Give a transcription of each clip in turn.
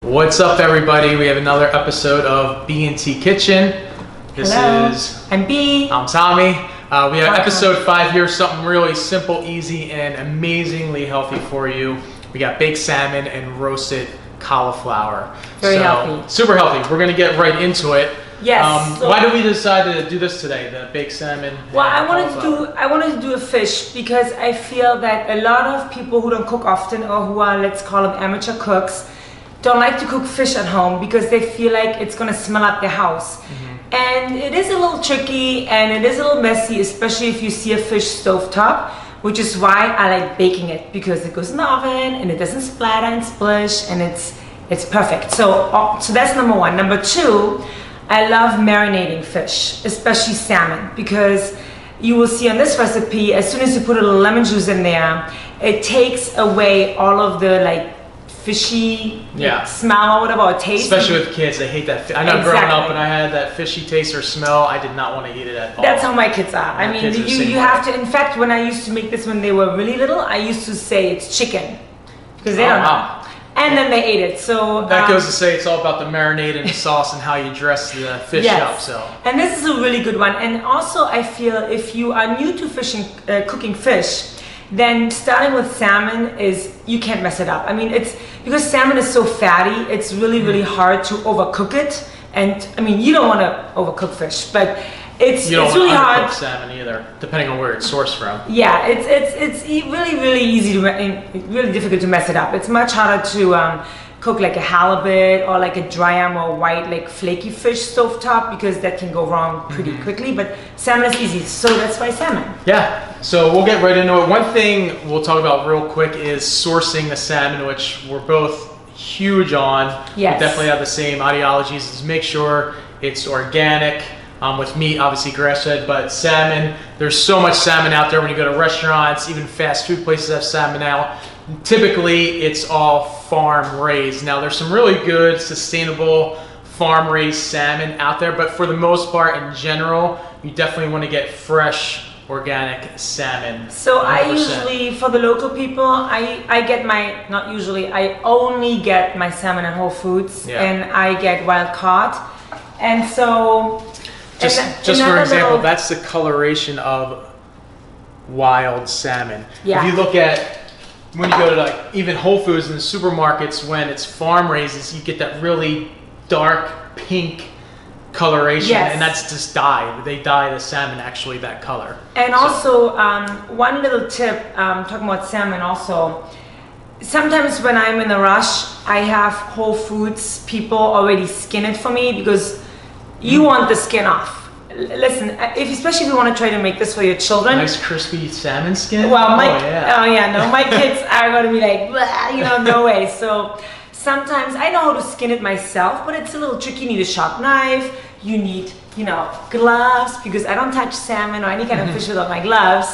What's up, everybody? We have another episode of B&T Kitchen. Hello. I'm B. I'm Tommy. We have episode 5 here, something really simple, easy, and amazingly healthy for you. We got baked salmon and roasted cauliflower. Very healthy. Super healthy. We're going to get right into it. Yes. Why did we decide to do this today, the baked salmon? Well, I wanted to do a fish because I feel that a lot of people who don't cook often, or who are, let's call them amateur cooks, don't like to cook fish at home because they feel like it's going to smell up their house. Mm-hmm. And it is a little tricky and it is a little messy, especially if you see a fish stovetop, which is why I like baking it, because it goes in the oven and it doesn't splatter and splish, and it's perfect. So that's number one. Number two, I love marinating fish, especially salmon, because you will see on this recipe, as soon as you put a little lemon juice in there, it takes away all of the fishy smell or whatever, or taste. Especially with kids, they hate that. I know growing up, when I had that fishy taste or smell, I did not want to eat it at all. That's how my kids are. I mean, you have to. In fact, when I used to make this when they were really little, I used to say it's chicken, because they don't know. And then they ate it. So that goes to say it's all about the marinade and the sauce and how you dress the fish up. So. And this is a really good one. And also, I feel if you are new to fishing, cooking fish, then starting with salmon you can't mess it up. I mean, it's because salmon is so fatty, it's really, really hard to overcook it. And I mean, you don't want to overcook fish, but it's really hard. Salmon either, depending on where it's sourced from. Yeah, it's really, really easy to, really difficult to mess it up. It's much harder to cook like a halibut or like a dry or white, flaky fish stovetop, because that can go wrong pretty quickly. But salmon is easy, so that's why salmon. Yeah, so we'll get right into it. One thing we'll talk about real quick is sourcing the salmon, which we're both huge on. Yes. We definitely have the same ideologies. Is make sure it's organic. With meat, obviously grass-fed, but salmon, there's so much salmon out there when you go to restaurants, even fast food places have salmon now. Typically, it's all farm-raised. Now, there's some really good, sustainable farm-raised salmon out there, but for the most part, in general, you definitely want to get fresh, organic salmon. So 100%. I usually, for the local people, I get I only get my salmon at Whole Foods, and I get wild caught. And so... Just for example, that's the coloration of wild salmon. Yeah. If you look at, when you go to even Whole Foods and the supermarkets, when it's farm raised, you get that really dark pink coloration, and that's just dye. They dye the salmon actually that color. And also, one little tip, talking about salmon also, sometimes when I'm in a rush, I have Whole Foods people already skin it for me, because you want the skin off. Listen, especially if you want to try to make this for your children. Nice crispy salmon skin? Well, my kids are going to be like, blah, no way. So sometimes I know how to skin it myself, but it's a little tricky. You need a sharp knife. You need, gloves, because I don't touch salmon or any kind of fish without my gloves.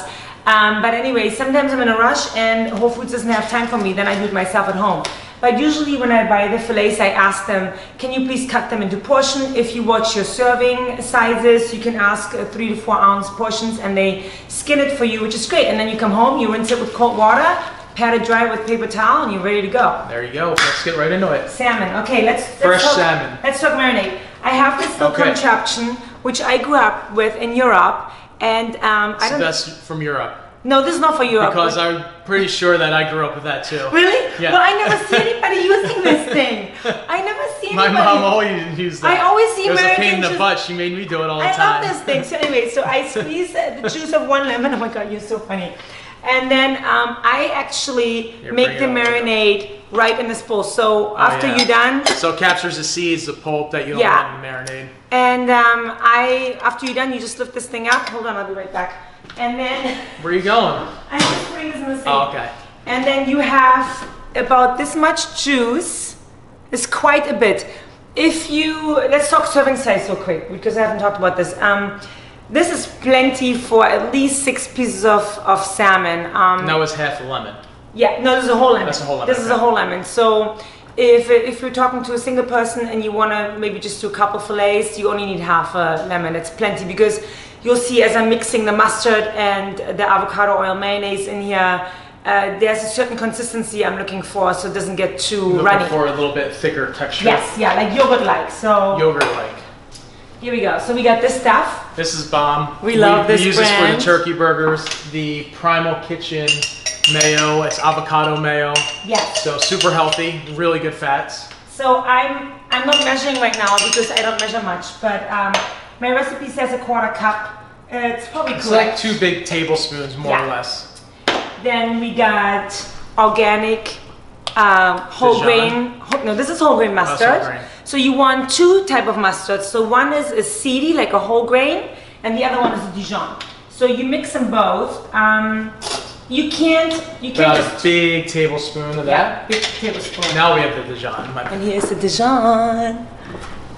But anyway, sometimes I'm in a rush and Whole Foods doesn't have time for me. Then I do it myself at home. But usually when I buy the fillets, I ask them, can you please cut them into portion? If you watch your serving sizes, you can ask 3 to 4 ounce portions, and they skin it for you, which is great. And then you come home, you rinse it with cold water, pat it dry with paper towel, and you're ready to go. There you go. Let's get right into it. Salmon. Okay, let's salmon. Let's talk marinade. I have this little contraption, which I grew up with in Europe, and I don't. That's from Europe. No, this is not for Europe. Because I'm pretty sure that I grew up with that too. Really? Yeah. Well, I never see anybody using this thing. I never see anybody. My mom always used that. I always see Americans. It was a pain in the butt. She made me do it all the time. I love this thing. So anyway, I squeeze the juice of 1 lemon. Oh my God, you're so funny. And then I actually make the marinade right in this bowl. So after you're done. So it captures the seeds, the pulp that you don't want in the marinade. And after you're done, you just lift this thing up. Hold on, I'll be right back. And then... Where are you going? I'm just putting this in the sink. Oh, okay. And then you have about this much juice. It's quite a bit. Let's talk serving size real quick, because I haven't talked about this. This is plenty for at least 6 pieces of salmon. That was half a lemon. Yeah, no, this is a whole lemon. That's a whole lemon. This is a whole lemon. So if you're talking to a single person and you want to maybe just do a couple fillets, you only need half a lemon. It's plenty, because you'll see as I'm mixing the mustard and the avocado oil mayonnaise in here, there's a certain consistency I'm looking for, so it doesn't get too Looking runny. for a little bit thicker texture. Yes, yeah, like yogurt-like. So Yogurt-like. here we go. So we got this stuff. This is bomb. We love this We use brand. this for the turkey burgers. The Primal Kitchen mayo. It's avocado mayo. Yes. So super healthy, really good fats. So I'm not measuring right now because I don't measure much, but my recipe says a quarter cup. It's probably It's correct. like 2 big tablespoons, more or less. Then we got organic whole Dijon. grain. No, this is whole grain mustard. whole grain. So you want 2 type of mustard. So one is a seedy, like a whole grain, and the other one is a Dijon. So you mix them both. You can't About just a big tablespoon of that. big tablespoon. Now we have the Dijon. And here's the Dijon.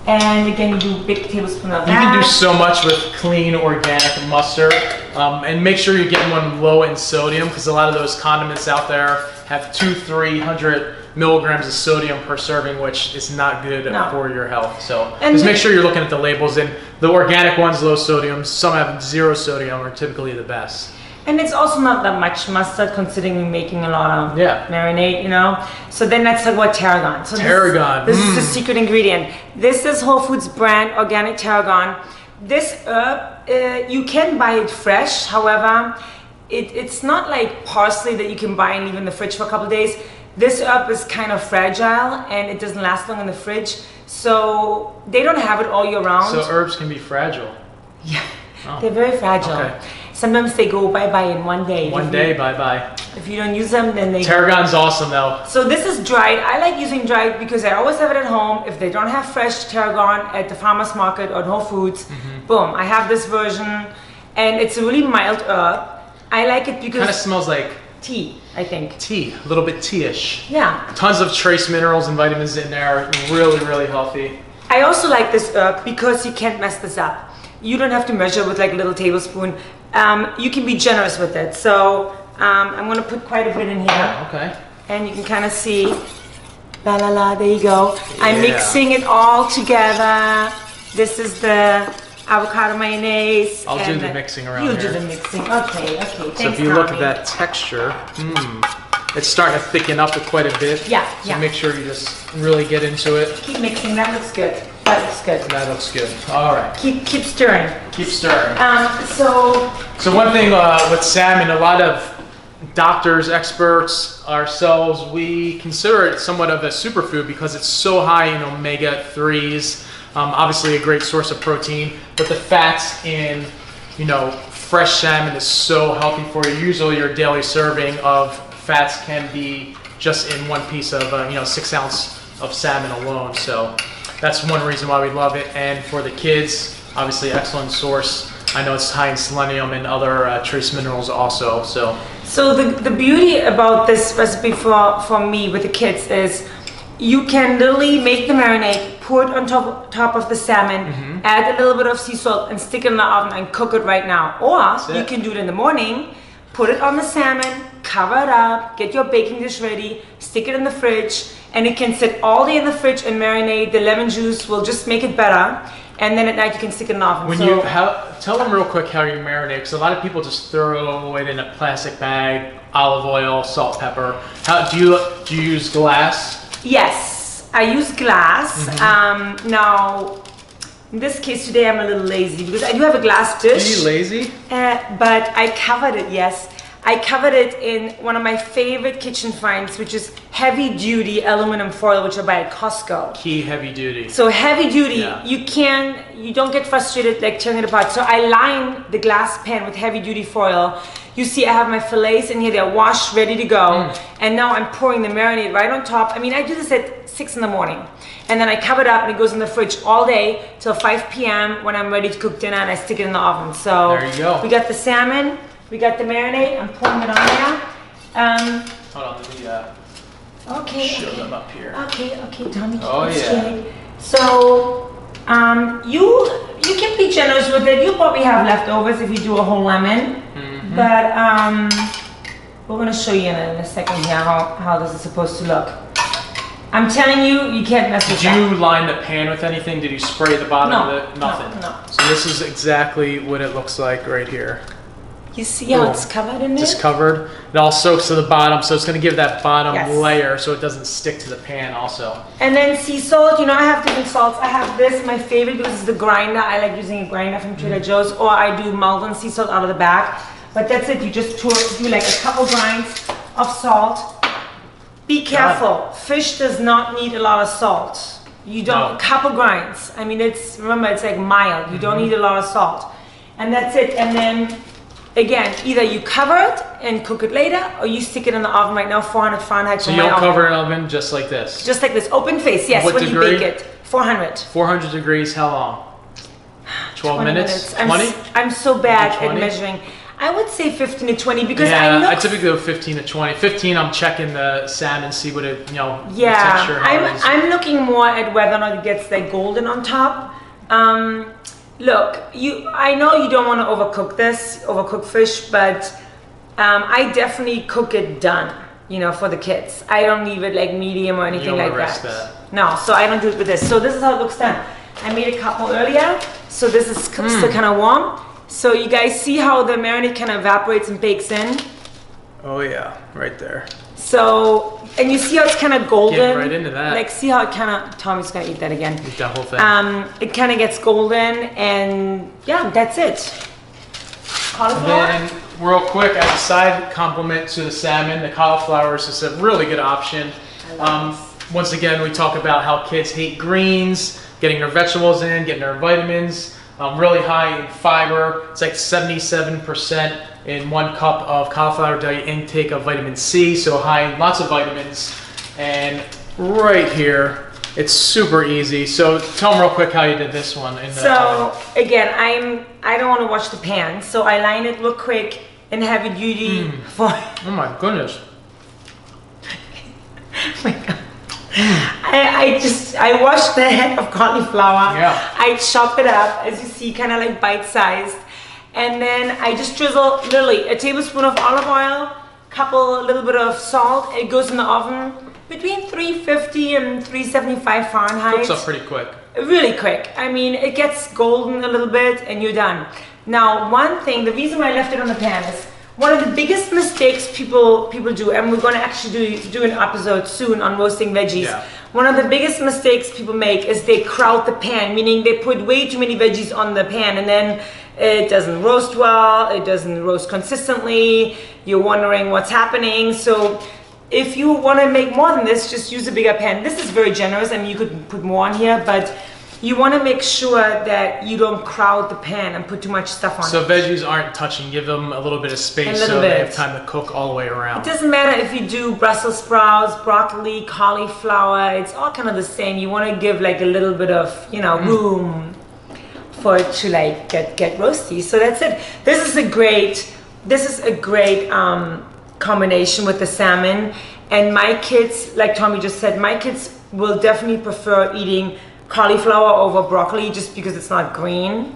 And again, you do big tablespoon of You that. can do so much with clean organic mustard, and make sure you're getting one low in sodium, because a lot of those condiments out there have 200-300 milligrams of sodium per serving, which is not good for your health. So just make sure you're looking at the labels. And the organic ones, low sodium. Some have 0 sodium, are typically the best. And it's also not that much mustard, considering we're making a lot of marinade, you know. So then let's talk about tarragon. So Tarragon. This is the secret ingredient. This is Whole Foods brand organic tarragon. This herb, you can buy it fresh. However, it's not like parsley that you can buy and leave in the fridge for a couple of days. This herb is kind of fragile and it doesn't last long in the fridge. So they don't have it all year round. So herbs can be fragile. Yeah, they're very fragile. Okay. Sometimes they go bye-bye in one day. One day, bye-bye. If you don't use them, then they Tarragon's awesome though. So this is dried. I like using dried because I always have it at home. If they don't have fresh tarragon at the farmer's market or Whole Foods, boom, I have this version. And it's a really mild herb. I like it because... Kind of smells like tea, I think. tea, a little bit tea-ish. Yeah. Tons of trace minerals and vitamins in there. Really, really healthy. I also like this herb because you can't mess this up. You don't have to measure with like a little tablespoon. You can be generous with it. So I'm going to put quite a bit in here. Oh, okay. And you can kind of see, la la la, there you go. I'm mixing it all together. This is the avocado mayonnaise. I'll do the mixing around here. here. You do the mixing. Okay, okay. Thanks, so if you look at that texture, it's starting to thicken up quite a bit. Yeah, so make sure you just really get into it. Keep mixing. That looks good. That looks good. That looks good. All right. Keep stirring. Keep stirring. So one thing with salmon, a lot of doctors, experts, ourselves, we consider it somewhat of a superfood because it's so high in omega-3s. Obviously a great source of protein, but the fats in, fresh salmon is so healthy for you. Usually your daily serving of fats can be just in one piece of, 6 ounce of salmon alone. So that's one reason why we love it. And for the kids, obviously excellent source. I know it's high in selenium and other trace minerals also. So the beauty about this recipe for me with the kids is you can literally make the marinade, pour it on top of the salmon, add a little bit of sea salt and stick it in the oven and cook it right now. Or you can do it in the morning, put it on the salmon, cover it up, get your baking dish ready, stick it in the fridge, and it can sit all day in the fridge and marinate. The lemon juice will just make it better. And then at night you can stick it in the oven. Tell them real quick how you marinate, because a lot of people just throw it in a plastic bag, olive oil, salt, pepper. Do you use glass? Yes, I use glass. Now, in this case today I'm a little lazy because I do have a glass dish. Are you lazy? But I covered it, yes. I covered it in one of my favorite kitchen finds, which is heavy duty aluminum foil, which I buy at Costco. Key heavy duty. So heavy duty, you don't get frustrated like tearing it apart. So I line the glass pan with heavy duty foil. You see I have my fillets in here, they're washed, ready to go. And now I'm pouring the marinade right on top. I mean, I do this at 6 in the morning. And then I cover it up and it goes in the fridge all day till 5 p.m. when I'm ready to cook dinner and I stick it in the oven. So there you go. We got the salmon, we got the marinade, I'm pouring it on there. Hold on, let me show them up here. Okay, Tommy. Oh yeah. So you can be generous with it. You probably have leftovers if you do a whole lemon. But we're gonna show you in a second here how this is supposed to look. I'm telling you, you can't mess with that. Did you line the pan with anything? Did you spray the bottom of it? Nothing. No. So this is exactly what it looks like right here. You see how it's covered in there? Just covered. It all soaks to the bottom, so it's going to give that bottom Yes. layer so it doesn't stick to the pan also. And then sea salt, I have different salts. I have this, my favorite, because it's the grinder. I like using a grinder from Trader Joe's, or I do Maldon sea salt out of the bag. But that's it, you just do like a couple grinds of salt. Be careful, fish does not need a lot of salt. You don't, couple grinds. I mean, remember, it's like mild. You don't need a lot of salt. And that's it. And then, again, either you cover it and cook it later, or you stick it in the oven right now, 400 Fahrenheit. So you'll cover an oven just like this? Just like this, open face, yes, what when degree? you bake it. 400. 400 degrees, how long? 12 minutes? 20? I'm so bad at measuring. I would say 15 to 20 because I typically go 15 to 20. 15, I'm checking the salmon, see what it, the texture, how it is. I'm looking more at whether or not it gets like golden on top. Look, I know you don't want to overcook fish, but I definitely cook it done, for the kids. I don't leave it like medium or anything like that. No, so I don't do it with this. So this is how it looks done. I made a couple earlier, so this is still kind of warm. So you guys see how the marinade kind of evaporates and bakes in? Oh yeah, right there. So, and you see how it's kind of golden? Get right into that. Like, see how it kind of, Tommy's gonna eat that again. Eat that whole thing. It kind of gets golden, and yeah, that's it. Cauliflower? And then, real quick, as a side compliment to the salmon, the cauliflower is just a really good option. Once again, we talk about how kids hate greens, getting their vegetables in, getting their vitamins. Really high in fiber. It's like 77% in 1 cup of cauliflower diet intake of vitamin C, so high in lots of vitamins. And right here, it's super easy. So tell them real quick how you did this one. Again, I don't want to wash the pan, so I line it real quick and heavy duty for. Oh my goodness. Oh my God. I wash the head of cauliflower. Yeah. I chop it up, as you see, kind of like bite-sized. And then I just drizzle literally a tablespoon of olive oil, a little bit of salt. It goes in the oven between 350 and 375 Fahrenheit. Cooks up pretty quick. Really quick. I mean, it gets golden a little bit and you're done. Now, one thing, the reason why I left it on the pan is one of the biggest mistakes people do, and we're going to actually do an episode soon on roasting veggies. Yeah. One of the biggest mistakes people make is they crowd the pan, meaning they put way too many veggies on the pan, and then it doesn't roast well, it doesn't roast consistently, you're wondering what's happening. So if you want to make more than this, just use a bigger pan. This is very generous. I mean, you could put more on here, but you want to make sure that you don't crowd the pan and put too much stuff on it. So veggies aren't touching. Give them a little bit of space so they have time to cook all the way around. It doesn't matter if you do Brussels sprouts, broccoli, cauliflower. It's all kind of the same. You want to give like a little bit of, room for it to like get roasty. So that's it. This is a great combination with the salmon. And my kids, like Tommy just said, my kids will definitely prefer eating cauliflower over broccoli just because it's not green,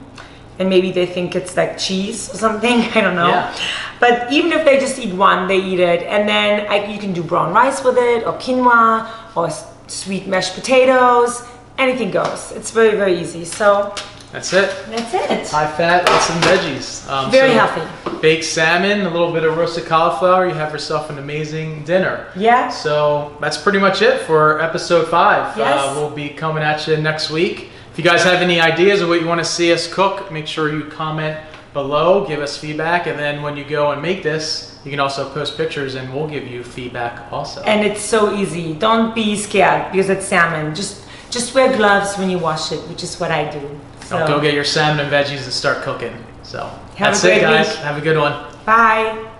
and maybe they think it's like cheese or something. I don't know. Yeah. But even if they just eat one, they eat it, and then you can do brown rice with it, or quinoa, or sweet mashed potatoes. Anything goes. It's very, very easy. So that's it. That's it. High fat with some veggies. Very healthy. Baked salmon, a little bit of roasted cauliflower. You have yourself an amazing dinner. Yeah. So that's pretty much it for episode 5. Yes. We'll be coming at you next week. If you guys have any ideas of what you want to see us cook, make sure you comment below, give us feedback, and then when you go and make this, you can also post pictures and we'll give you feedback also. And it's so easy. Don't be scared because it's salmon. Just wear gloves when you wash it, which is what I do. So go get your salmon and veggies and start cooking. So that's it, guys. Have a good one. Bye.